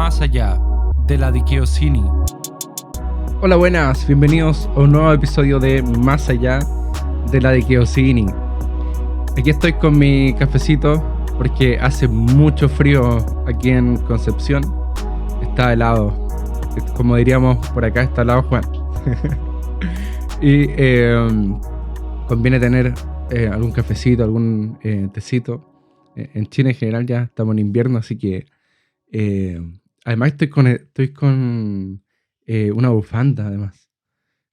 más allá de la Dikeosini. Hola, buenas, bienvenidos a un nuevo episodio de Más allá de la Dikeosini. Aquí estoy con mi cafecito porque hace mucho frío aquí en Concepción. Está helado, como diríamos por acá, está helado Juan. Y conviene tener algún cafecito, algún tecito. En Chile en general ya estamos en invierno, así que además estoy con una bufanda, además,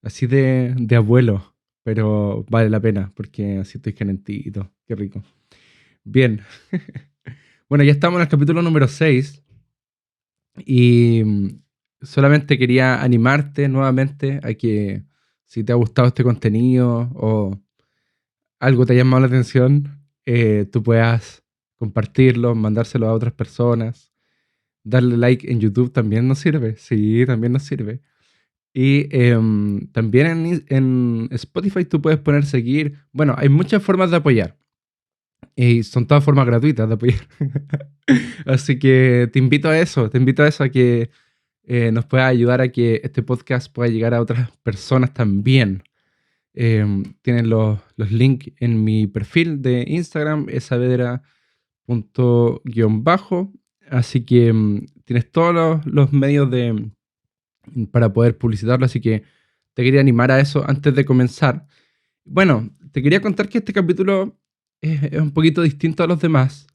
así de abuelo, pero vale la pena porque así estoy calentito, qué rico. Bien, bueno, ya estamos en el capítulo número 6 y solamente quería animarte nuevamente a que si te ha gustado este contenido o algo te ha llamado la atención, tú puedas compartirlo, mandárselo a otras personas. Darle like en YouTube también nos sirve. Sí, también nos sirve. Y también en Spotify tú puedes poner seguir. Bueno, hay muchas formas de apoyar. Y son todas formas gratuitas de apoyar. Así que te invito a eso. Te invito a eso, a que nos pueda ayudar a que este podcast pueda llegar a otras personas también. Tienen los links en mi perfil de Instagram, esavedra._ así que tienes todos los medios para poder publicitarlo, así que te quería animar a eso antes de comenzar. Bueno, te quería contar que este capítulo es un poquito distinto a los demás,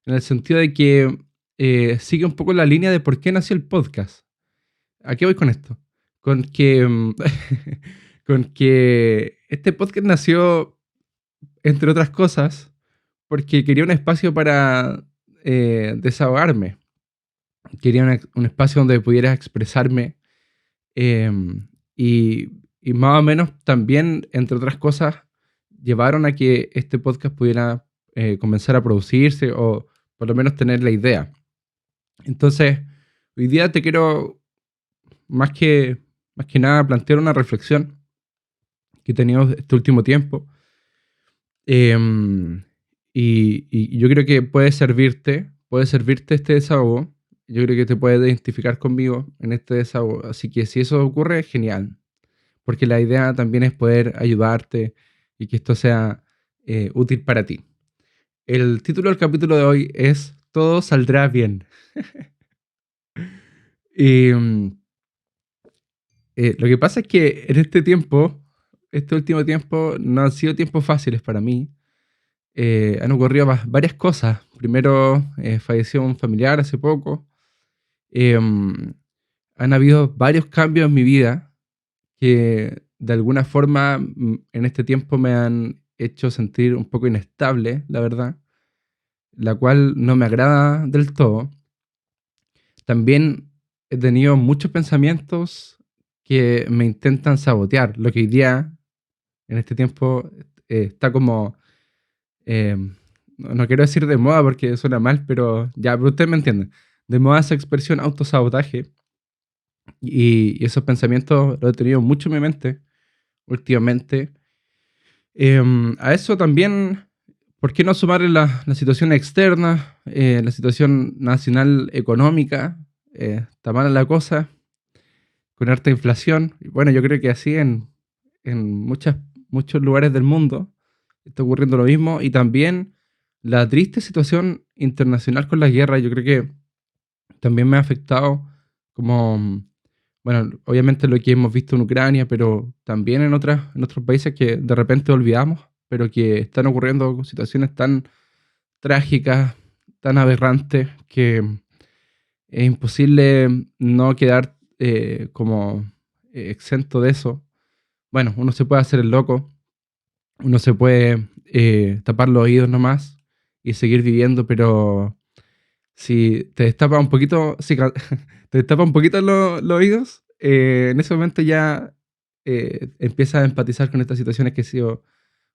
en el sentido de que sigue un poco la línea de por qué nació el podcast. ¿A qué voy con esto? Con que, con que este podcast nació, entre otras cosas, porque quería un espacio para desahogarme. Quería un espacio donde pudiera expresarme eh, y, y más o menos también, entre otras cosas, llevaron a que este podcast pudiera comenzar a producirse o por lo menos tener la idea. Entonces, hoy día te quiero más que nada plantear una reflexión que he tenido este último tiempo. Eh, y yo creo que puede servirte este desahogo. Yo creo que te puedes identificar conmigo en este desahogo. Así que si eso ocurre, genial. Porque la idea también es poder ayudarte y que esto sea útil para ti. El título del capítulo de hoy es Todo saldrá bien. Y lo que pasa es que en este último tiempo, no han sido tiempos fáciles para mí. Han ocurrido varias cosas. Primero, falleció un familiar hace poco. Han habido varios cambios en mi vida que de alguna forma en este tiempo me han hecho sentir un poco inestable, la verdad, la cual no me agrada del todo. También he tenido muchos pensamientos que me intentan sabotear, lo que hoy día, en este tiempo, está como, eh, no quiero decir de moda porque suena mal, pero ustedes me entienden. De moda esa expresión autosabotaje. Y esos pensamientos los he tenido mucho en mi mente últimamente. A eso también, ¿por qué no sumarle la situación externa, la situación nacional económica? Está mala la cosa, con harta inflación. Y bueno, yo creo que así en muchos lugares del mundo está ocurriendo lo mismo. Y también la triste situación internacional con la guerra, yo creo que también me ha afectado como, bueno, obviamente lo que hemos visto en Ucrania, pero también en otros países que de repente olvidamos, pero que están ocurriendo situaciones tan trágicas, tan aberrantes, que es imposible no quedar como exento de eso. Bueno, uno se puede hacer el loco, uno se puede tapar los oídos nomás y seguir viviendo, pero si te destapa un poquito, si te destapa un poquito los oídos, en ese momento ya empiezas a empatizar con estas situaciones que han sido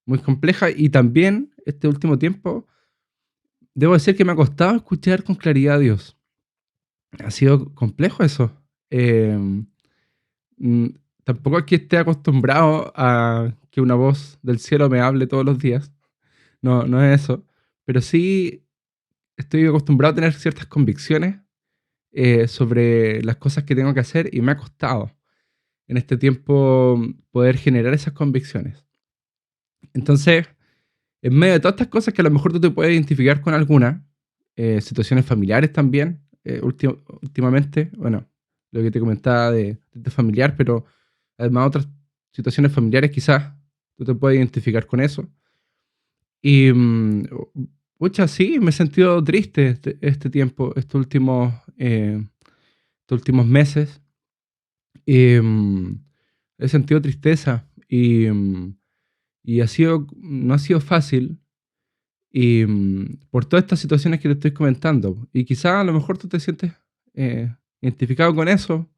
muy complejas. Y también este último tiempo, debo decir que me ha costado escuchar con claridad a Dios. Ha sido complejo eso. Eh, mm, Tampoco es que esté acostumbrado a que una voz del cielo me hable todos los días. No, no es eso. Pero sí estoy acostumbrado a tener ciertas convicciones sobre las cosas que tengo que hacer y me ha costado en este tiempo poder generar esas convicciones. Entonces, en medio de todas estas cosas que a lo mejor tú te puedes identificar con alguna, situaciones familiares también, últimamente, bueno, lo que te comentaba de familiar, pero además otras situaciones familiares quizás tú te puedes identificar con eso. Y, pucha, sí, me he sentido triste este tiempo, estos últimos meses. Y, he sentido tristeza y no ha sido fácil y, por todas estas situaciones que te estoy comentando. Y quizá a lo mejor tú te sientes identificado con eso.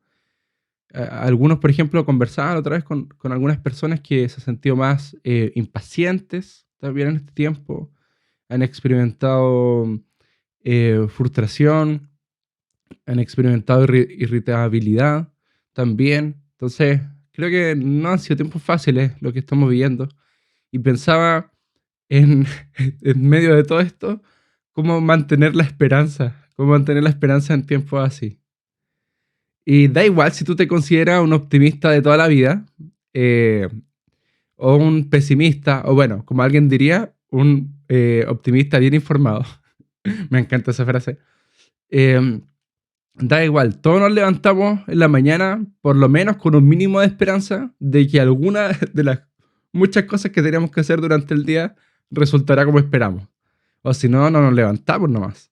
Algunos, por ejemplo, conversaban otra vez con algunas personas que se han sentido más impacientes también en este tiempo. Han experimentado frustración, han experimentado irritabilidad también. Entonces, creo que no han sido tiempos fáciles lo que estamos viviendo. Y pensaba en, en medio de todo esto, cómo mantener la esperanza en tiempos así. Y da igual si tú te consideras un optimista de toda la vida, eh, o un pesimista, o bueno, como alguien diría, un optimista bien informado. Me encanta esa frase. Eh, Da igual, todos nos levantamos en la mañana, por lo menos con un mínimo de esperanza de que alguna de las muchas cosas que tenemos que hacer durante el día resultará como esperamos. O si no, no nos levantamos nomás.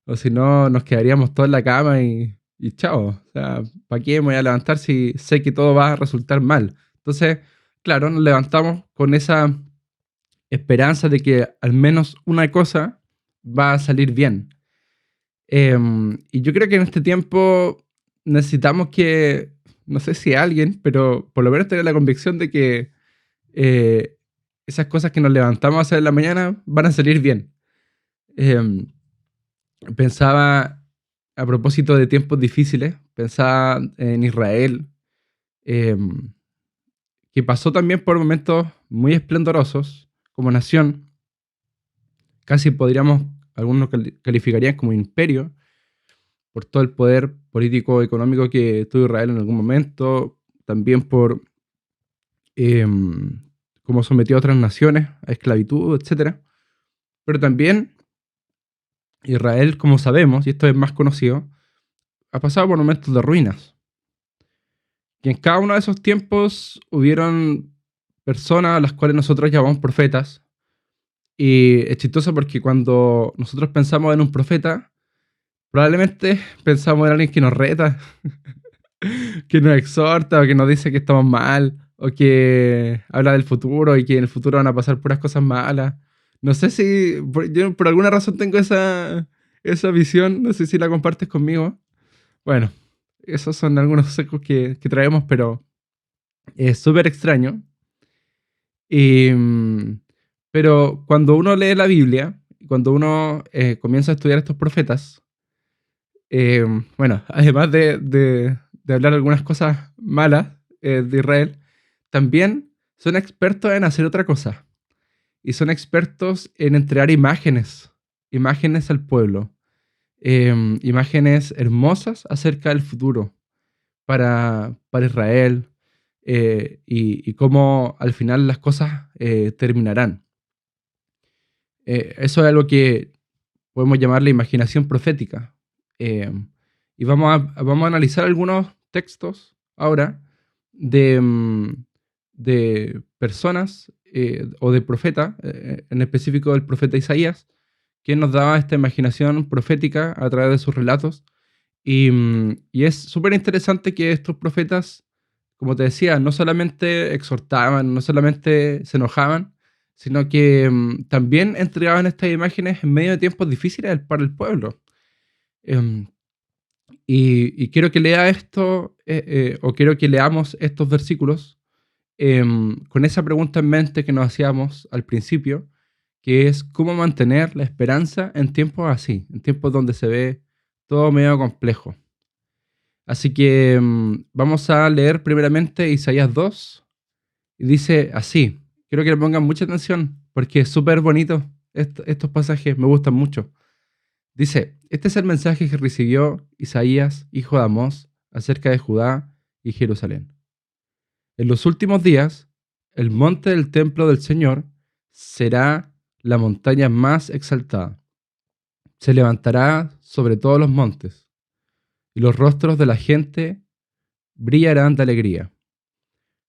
O si no, nos quedaríamos todos en la cama y chao. O sea, ¿para qué me voy a levantar si sé que todo va a resultar mal? Entonces, claro, nos levantamos con esa esperanza de que al menos una cosa va a salir bien. Y yo creo que en este tiempo necesitamos que, no sé si alguien, pero por lo menos tener la convicción de que eh, esas cosas que nos levantamos a hacer en la mañana van a salir bien. Em, Pensaba, a propósito de tiempos difíciles, pensaba en Israel, em, que pasó también por momentos muy esplendorosos como nación. Casi podríamos, algunos calificarían como imperio, por todo el poder político económico que tuvo Israel en algún momento, también por eh, cómo sometió a otras naciones a esclavitud, etcétera. Pero también Israel, como sabemos, y esto es más conocido, ha pasado por momentos de ruinas. Y en cada uno de esos tiempos hubieron personas a las cuales nosotros llamamos profetas. Y es chistoso porque cuando nosotros pensamos en un profeta, probablemente pensamos en alguien que nos reta, que nos exhorta o que nos dice que estamos mal o que habla del futuro y que en el futuro van a pasar puras cosas malas. No sé si yo por alguna razón tengo esa visión, no sé si la compartes conmigo. Bueno, esos son algunos secos que traemos, pero es súper extraño. Y, pero cuando uno lee la Biblia, cuando uno comienza a estudiar a estos profetas, eh, bueno, además de hablar algunas cosas malas de Israel, también son expertos en hacer otra cosa. Y son expertos en entregar imágenes al pueblo, imágenes hermosas acerca del futuro para Israel, y cómo al final las cosas terminarán. Eso es algo que podemos llamar la imaginación profética. Eh, y vamos a analizar algunos textos ahora de, de personas o de profetas, en específico del profeta Isaías, que nos daba esta imaginación profética a través de sus relatos. Y es súper interesante que estos profetas, como te decía, no solamente exhortaban, no solamente se enojaban, sino que también entregaban estas imágenes en medio de tiempos difíciles para el pueblo. Em, y quiero que lea esto, o quiero que leamos estos versículos con esa pregunta en mente que nos hacíamos al principio, que es cómo mantener la esperanza en tiempos así, en tiempos donde se ve todo medio complejo. Así que vamos a leer primeramente Isaías 2, y dice así. Quiero que le pongan mucha atención porque es súper bonito estos pasajes, me gustan mucho. Dice, este es el mensaje que recibió Isaías, hijo de Amós, acerca de Judá y Jerusalén. En los últimos días, el monte del templo del Señor será la montaña más exaltada. Se levantará sobre todos los montes, y los rostros de la gente brillarán de alegría.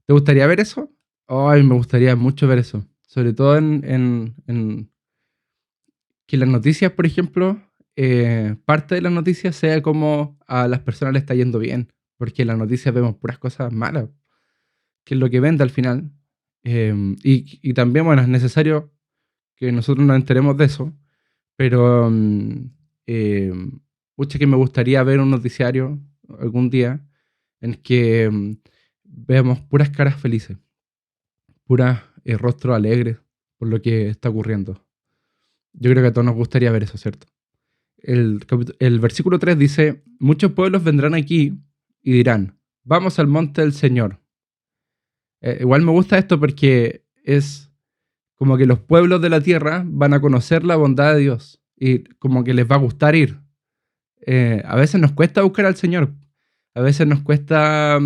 ¿Te gustaría ver eso? Ay, me gustaría mucho ver eso. Sobre todo en que las noticias, por ejemplo, parte de las noticias sea como a las personas les está yendo bien, porque en las noticias vemos puras cosas malas, que es lo que vende al final. Y también, bueno, es necesario que nosotros nos enteremos de eso, pero eh, pucha que me gustaría ver un noticiario algún día en que veamos puras caras felices, puras rostros alegres por lo que está ocurriendo. Yo creo que a todos nos gustaría ver eso, ¿cierto? El versículo 3 dice, muchos pueblos vendrán aquí y dirán, vamos al monte del Señor. Igual me gusta esto porque es como que los pueblos de la tierra van a conocer la bondad de Dios y como que les va a gustar ir. A veces nos cuesta buscar al Señor, a veces nos cuesta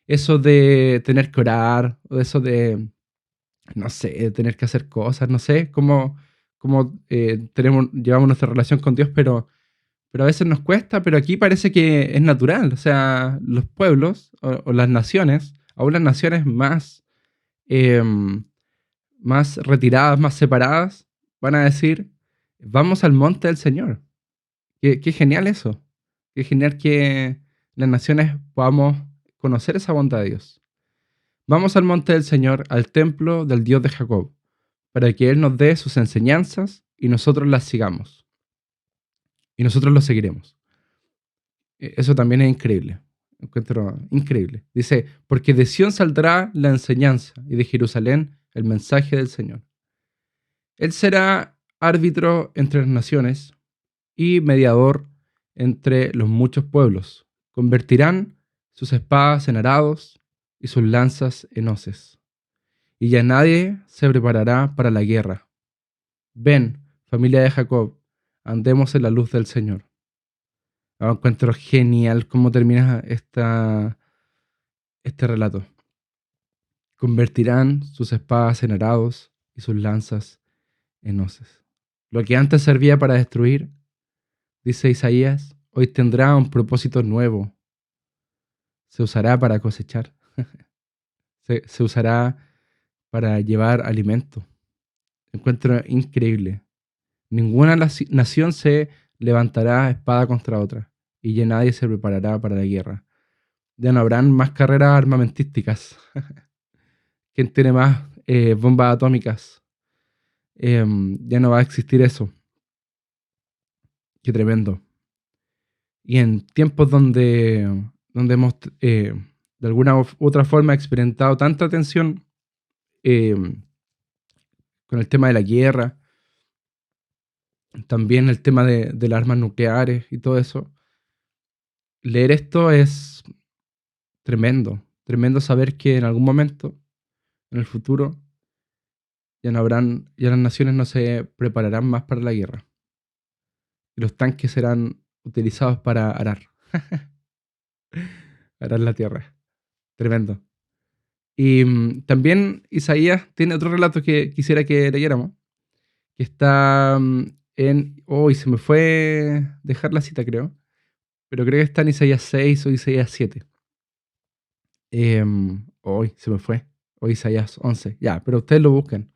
eso de tener que orar, o eso de, no sé, tener que hacer cosas, no sé, cómo llevamos nuestra relación con Dios, pero a veces nos cuesta, pero aquí parece que es natural. O sea, los pueblos o las naciones, aún las naciones más retiradas, más separadas, van a decir, vamos al monte del Señor. Qué genial eso. Qué genial que las naciones podamos conocer esa bondad de Dios. Vamos al monte del Señor, al templo del Dios de Jacob, para que Él nos dé sus enseñanzas y nosotros las sigamos. Y nosotros lo seguiremos. Eso también es increíble. Encuentro increíble. Dice, porque de Sión saldrá la enseñanza y de Jerusalén el mensaje del Señor. Él será árbitro entre las naciones y mediador entre los muchos pueblos. Convertirán sus espadas en arados y sus lanzas en hoces. Y ya nadie se preparará para la guerra. Ven, familia de Jacob, andemos en la luz del Señor. Encuentro genial cómo termina este relato. Convertirán sus espadas en arados y sus lanzas en hoces. Lo que antes servía para destruir, dice Isaías, hoy tendrá un propósito nuevo. Se usará para cosechar. Se usará para llevar alimento. Encuentro increíble. Ninguna nación se levantará espada contra otra, y ya nadie se preparará para la guerra. Ya no habrán más carreras armamentísticas. ¿Quién tiene más bombas atómicas? Ya no va a existir eso. Qué tremendo. Y en tiempos donde hemos de alguna u otra forma experimentado tanta tensión eh, con el tema de la guerra, también el tema de las armas nucleares y todo eso, leer esto es tremendo. Tremendo saber que en algún momento, en el futuro, ya las naciones no se prepararán más para la guerra. Y los tanques serán utilizados para arar. Arar la tierra. Tremendo. Y también Isaías tiene otro relato que quisiera que leyéramos, que está hoy se me fue dejar la cita, creo, pero creo que está en Isaías 6 o Isaías 7. Hoy se me fue, o Isaías 11, ya, pero ustedes lo buscan.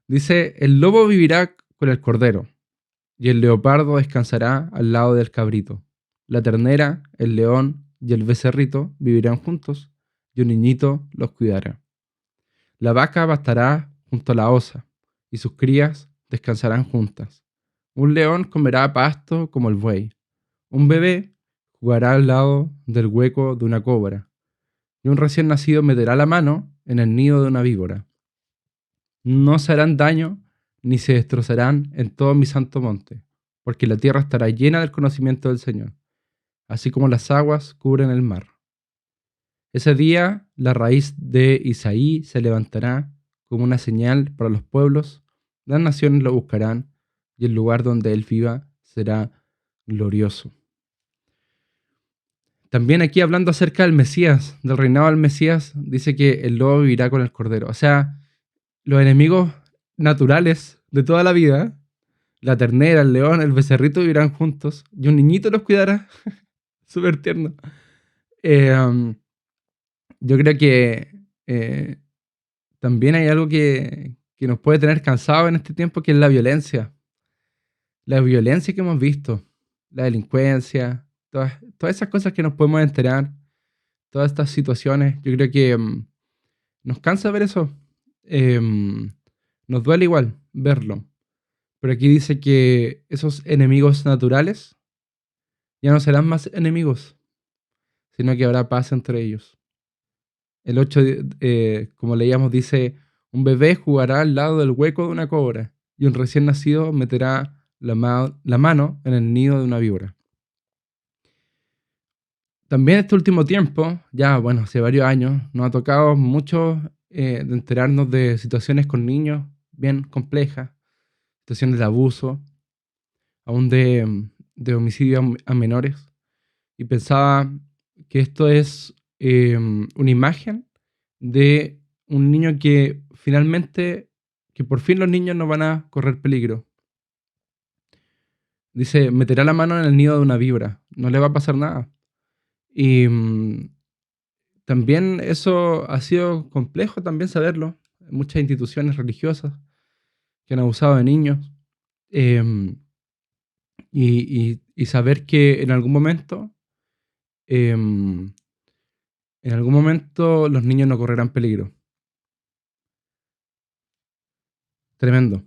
Dice, el lobo vivirá con el cordero, y el leopardo descansará al lado del cabrito. La ternera, el león y el becerrito vivirán juntos, y un niñito los cuidará. La vaca pastará junto a la osa, y sus crías descansarán juntas. Un león comerá pasto como el buey. Un bebé jugará al lado del hueco de una cobra, y un recién nacido meterá la mano en el nido de una víbora. No se harán daño ni se destrozarán en todo mi santo monte, porque la tierra estará llena del conocimiento del Señor, así como las aguas cubren el mar. Ese día la raíz de Isaí se levantará como una señal para los pueblos, las naciones lo buscarán y el lugar donde Él viva será glorioso. También aquí hablando acerca del Mesías, del reinado del Mesías, dice que el lobo vivirá con el cordero. O sea, los enemigos naturales de toda la vida, la ternera, el león, el becerrito vivirán juntos y un niñito los cuidará. Súper tierno. Um, yo creo que eh, también hay algo que nos puede tener cansados en este tiempo, que es la violencia. La violencia que hemos visto, la delincuencia, todas esas cosas que nos podemos enterar, todas estas situaciones, yo creo que nos cansa ver eso. Nos duele igual verlo. Pero aquí dice que esos enemigos naturales ya no serán más enemigos, sino que habrá paz entre ellos. El 8, como leíamos, dice, un bebé jugará al lado del hueco de una cobra y un recién nacido meterá la mano en el nido de una víbora. También este último tiempo, ya bueno, hace varios años, nos ha tocado mucho de enterarnos de situaciones con niños bien complejas, situaciones de abuso, aún de homicidio a menores. Y pensaba que esto es una imagen de un niño que finalmente, que por fin los niños no van a correr peligro. Dice, meterá la mano en el nido de una víbora, no le va a pasar nada. Y también eso ha sido complejo también saberlo. Muchas instituciones religiosas que han abusado de niños. em, y saber que em, en algún momento los niños no correrán peligro. Tremendo.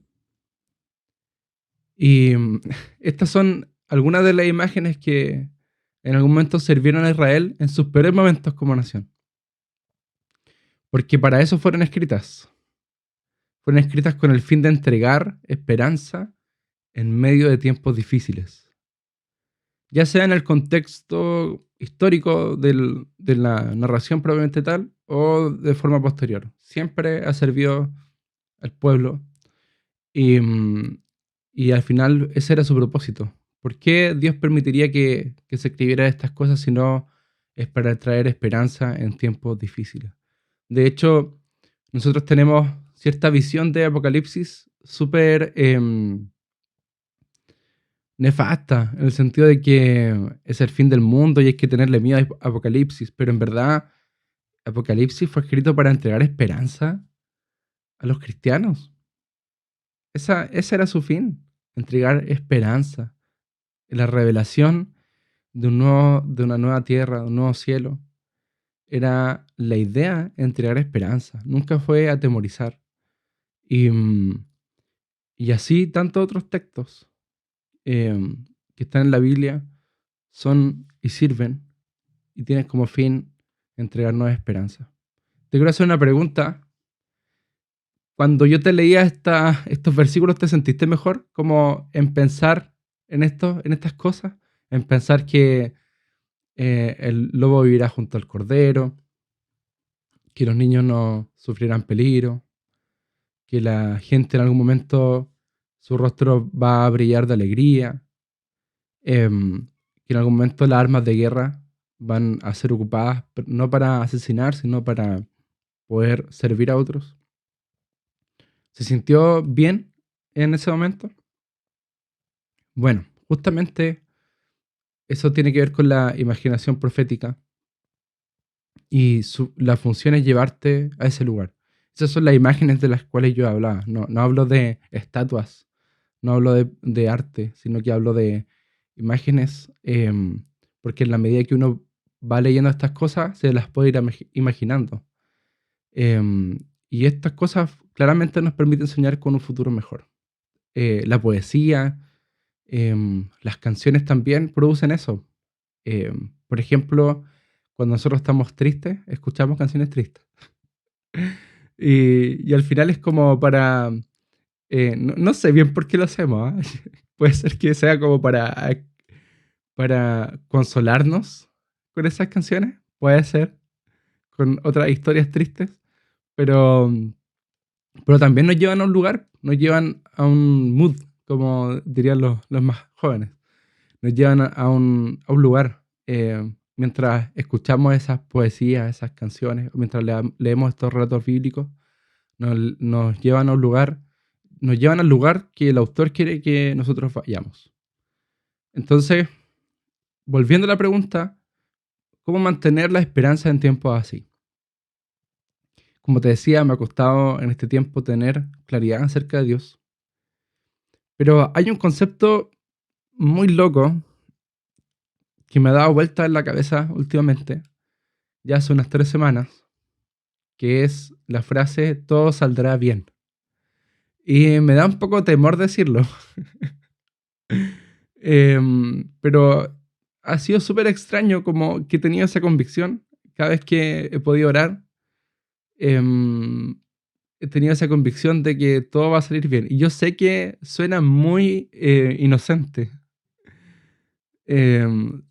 Y estas son algunas de las imágenes que en algún momento sirvieron a Israel en sus peores momentos como nación. Porque para eso fueron escritas. Fueron escritas con el fin de entregar esperanza en medio de tiempos difíciles. Ya sea en el contexto histórico de la narración propiamente tal o de forma posterior. Siempre ha servido al pueblo y, y al final ese era su propósito. ¿Por qué Dios permitiría que se escribiera estas cosas si no es para traer esperanza en tiempos difíciles? De hecho, nosotros tenemos cierta visión de Apocalipsis súper nefasta, en el sentido de que es el fin del mundo y hay que tenerle miedo a Apocalipsis, pero en verdad Apocalipsis fue escrito para entregar esperanza a los cristianos. Ese era su fin, entregar esperanza, la revelación de una nueva tierra, de un nuevo cielo. Era la idea entregar esperanza, nunca fue atemorizar. Y, y así tantos otros textos que están en la Biblia son y sirven y tienen como fin entregarnos esperanza. Te quiero hacer una pregunta. Cuando yo te leía estos versículos, ¿te sentiste mejor como en pensar en estas cosas? En pensar que el lobo vivirá junto al cordero, que los niños no sufrirán peligro, que la gente en algún momento su rostro va a brillar de alegría, que en algún momento las armas de guerra van a ser ocupadas no para asesinar, sino para poder servir a otros. ¿Se sintió bien en ese momento? Bueno, justamente eso tiene que ver con la imaginación profética y la función es llevarte a ese lugar. Esas son las imágenes de las cuales yo hablaba. No hablo de estatuas, no hablo de arte, sino que hablo de imágenes, porque en la medida que uno va leyendo estas cosas, se las puede ir imaginando. Y estas cosas claramente nos permiten soñar con un futuro mejor. La poesía, las canciones también producen eso. Por ejemplo, cuando nosotros estamos tristes, escuchamos canciones tristes. Y al final es como para... no sé bien por qué lo hacemos. ¿Ah? Puede ser que sea como para consolarnos con esas canciones. Puede ser con otras historias tristes. Pero también nos llevan a un lugar, nos llevan a un mood. como dirían los más jóvenes. Nos llevan a un lugar. Mientras escuchamos esas poesías, esas canciones, o mientras leemos estos relatos bíblicos, nos llevan a un lugar, nos llevan al lugar que el autor quiere que nosotros vayamos. Entonces, volviendo a la pregunta, ¿cómo mantener la esperanza en tiempos así? Como te decía, me ha costado en este tiempo tener claridad acerca de Dios. Pero hay un concepto muy loco que me ha dado vuelta en la cabeza últimamente, ya hace unas 3 semanas, que es la frase todo saldrá bien. Y me da un poco temor decirlo. Pero ha sido súper extraño como que he tenido esa convicción. Cada vez que he podido orar, em, he tenido esa convicción de que todo va a salir bien. Y yo sé que suena muy inocente.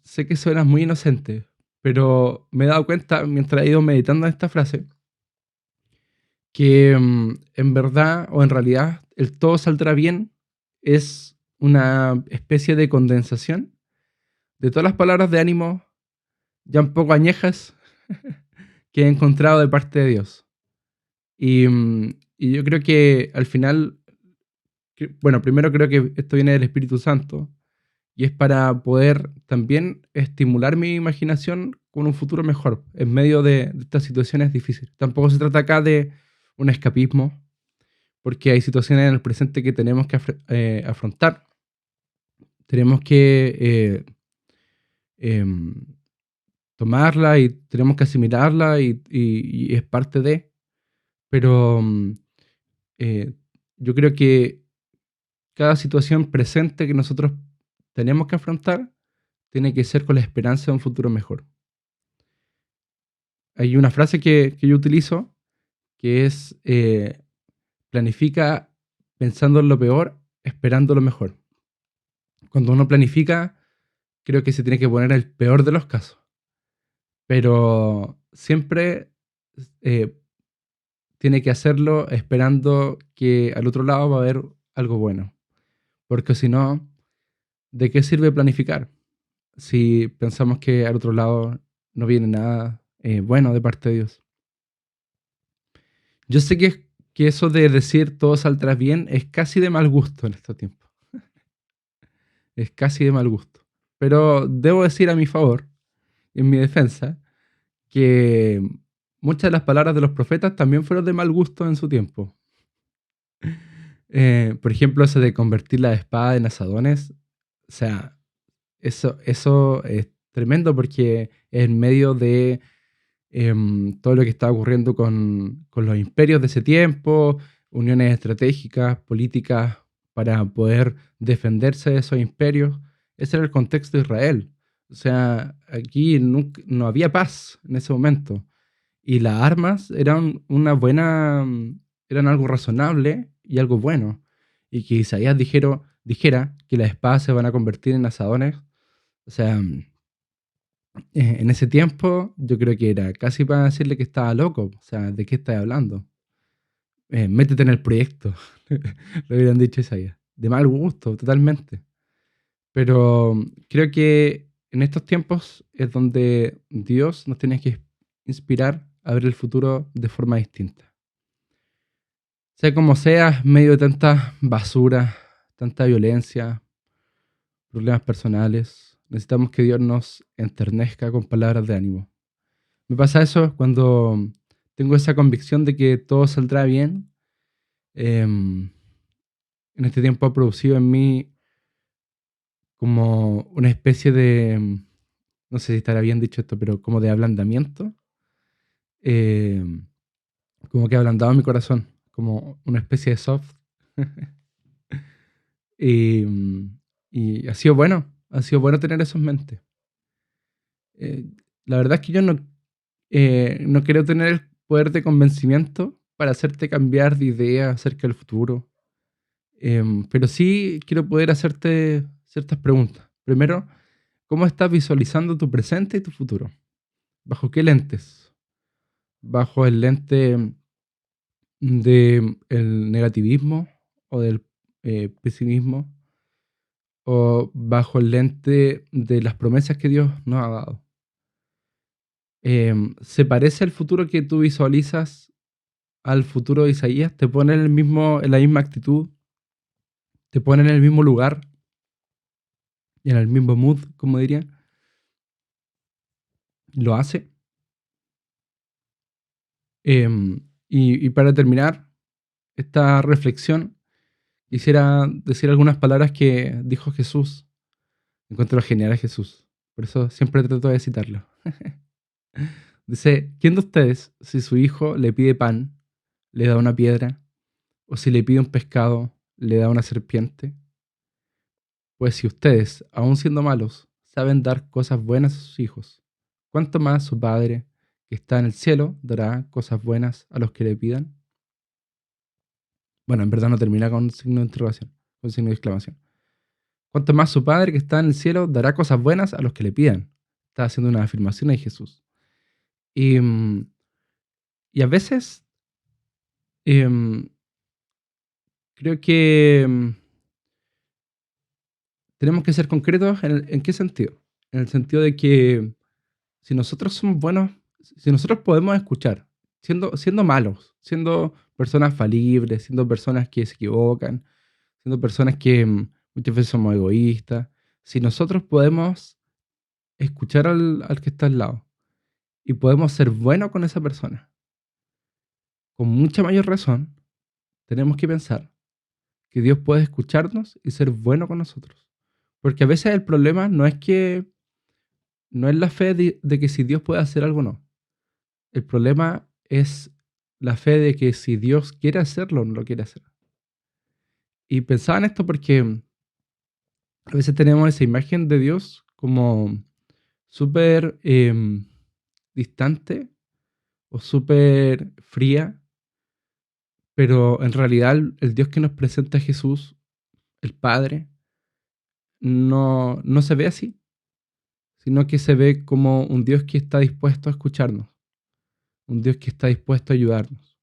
Sé que suena muy inocente, pero me he dado cuenta mientras he ido meditando en esta frase que en verdad o en realidad el todo saldrá bien es una especie de condensación de todas las palabras de ánimo ya un poco añejas que he encontrado de parte de Dios. Y yo creo que al final, bueno, primero creo que esto viene del Espíritu Santo y es para poder también estimular mi imaginación con un futuro mejor en medio de estas situaciones difíciles. Tampoco se trata acá de un escapismo, porque hay situaciones en el presente que tenemos que afrontar. Tenemos que em, tomarla y tenemos que asimilarla y es parte de, pero eh, yo creo que cada situación presente que nosotros tenemos que afrontar tiene que ser con la esperanza de un futuro mejor. Hay una frase que yo utilizo que es planifica pensando en lo peor, esperando lo mejor. Cuando uno planifica, creo que se tiene que poner el peor de los casos, pero siempre eh, tiene que hacerlo esperando que al otro lado va a haber algo bueno, porque si no, ¿de qué sirve planificar? Si pensamos que al otro lado no viene nada bueno de parte de Dios. Yo sé que eso de decir todo saldrá bien es casi de mal gusto en estos tiempos. Es casi de mal gusto. Pero debo decir a mi favor, en mi defensa, que muchas de las palabras de los profetas también fueron de mal gusto en su tiempo. Por ejemplo, eso de convertir la espada en asadones. O sea, eso es tremendo porque en medio de todo lo que estaba ocurriendo con los imperios de ese tiempo, uniones estratégicas, políticas para poder defenderse de esos imperios. Ese era el contexto de Israel. O sea, aquí no había paz en ese momento. Y las armas eran eran algo razonable y algo bueno. Y que Isaías dijera que las espadas se van a convertir en asadones. O sea, en ese tiempo yo creo que era casi para decirle que estaba loco. O sea, ¿de qué estás hablando? Métete en el proyecto. Le hubieran dicho Isaías. De mal gusto, totalmente. Pero creo que en estos tiempos es donde Dios nos tiene que inspirar a ver el futuro de forma distinta. Sea como sea, en medio de tanta basura, tanta violencia, problemas personales, necesitamos que Dios nos enternezca con palabras de ánimo. Me pasa eso cuando tengo esa convicción de que todo saldrá bien. En este tiempo ha producido en mí como una especie de, no sé si estará bien dicho esto, pero como de ablandamiento. em, Como que ha ablandado mi corazón, como una especie de soft. Y, y ha sido bueno tener eso en mente. Eh, la verdad es que yo no quiero tener el poder de convencimiento para hacerte cambiar de idea acerca del futuro. Pero sí quiero poder hacerte ciertas preguntas. Primero, ¿cómo estás visualizando tu presente y tu futuro? ¿Bajo qué lentes? ¿Bajo el lente del negativismo o del pesimismo o bajo el lente de las promesas que Dios nos ha dado. ¿Se parece el futuro que tú visualizas al futuro de Isaías? ¿Te pone en la misma actitud? ¿Te pone en el mismo lugar? ¿En el mismo mood, como diría? ¿Lo hace? Y para terminar esta reflexión, quisiera decir algunas palabras que dijo Jesús. Encuentro genial a Jesús. Por eso siempre trato de citarlo. Dice, ¿quién de ustedes, si su hijo le pide pan, le da una piedra? ¿O si le pide un pescado, le da una serpiente? Pues si ustedes, aun siendo malos, saben dar cosas buenas a sus hijos, ¿cuánto más su Padre, que está en el cielo, dará cosas buenas a los que le pidan? Bueno, en verdad no termina con signo de interrogación, con signo de exclamación. ¿Cuánto más su Padre, que está en el cielo, dará cosas buenas a los que le pidan? Está haciendo una afirmación ahí Jesús. Y, y a veces em, creo que tenemos que ser concretos en qué sentido. En el sentido de que si nosotros somos buenos, si nosotros podemos escuchar, siendo malos, siendo personas falibles, siendo personas que se equivocan, siendo personas que muchas veces somos egoístas, si nosotros podemos escuchar al que está al lado y podemos ser buenos con esa persona, con mucha mayor razón, tenemos que pensar que Dios puede escucharnos y ser bueno con nosotros. Porque a veces el problema no es la fe de que si Dios puede hacer algo o no. El problema es la fe de que si Dios quiere hacerlo o no lo quiere hacer. Y pensaba en esto porque a veces tenemos esa imagen de Dios como súper distante o súper fría, pero en realidad el Dios que nos presenta Jesús, el Padre, no se ve así, sino que se ve como un Dios que está dispuesto a escucharnos, un Dios que está dispuesto a ayudarnos,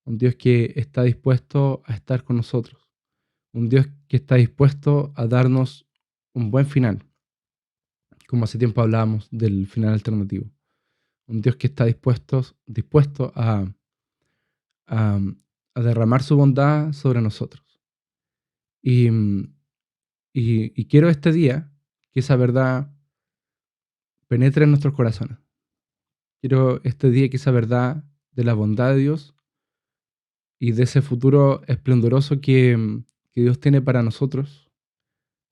un Dios que está dispuesto a estar con nosotros, un Dios que está dispuesto a darnos un buen final, como hace tiempo hablábamos del final alternativo, un Dios que está dispuesto a, a derramar su bondad sobre nosotros. Y, y quiero este día que esa verdad penetre en nuestros corazones. Quiero este día que esa verdad de la bondad de Dios y de ese futuro esplendoroso que Dios tiene para nosotros,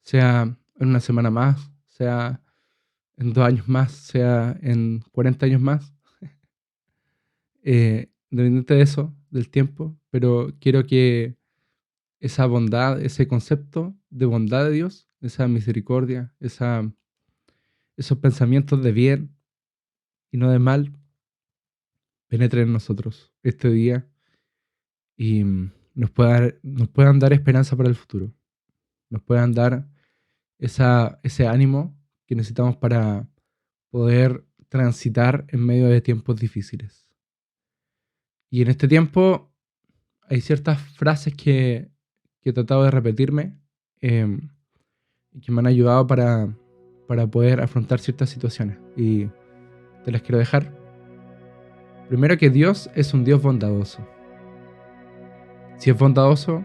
sea en una semana más, sea en 2 años más, sea en 40 años más, independiente de eso, del tiempo, pero quiero que esa bondad, ese concepto de bondad de Dios, esa misericordia, esos pensamientos de bien y no de mal, penetren en nosotros este día y nos puedan dar esperanza para el futuro, nos puedan dar ese ánimo que necesitamos para poder transitar en medio de tiempos difíciles. Y en este tiempo hay ciertas frases que he tratado de repetirme y que me han ayudado para poder afrontar ciertas situaciones. Y te las quiero dejar. Primero, que Dios es un Dios bondadoso. Si es bondadoso,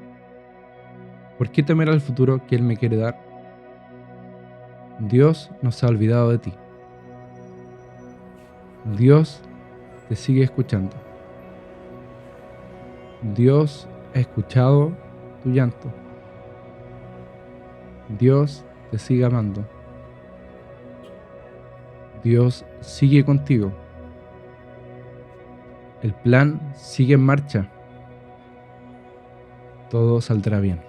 ¿por qué temer al futuro que Él me quiere dar? Dios no se ha olvidado de ti. Dios te sigue escuchando. Dios ha escuchado tu llanto. Dios te sigue amando. Dios sigue contigo. El plan sigue en marcha. Todo saldrá bien.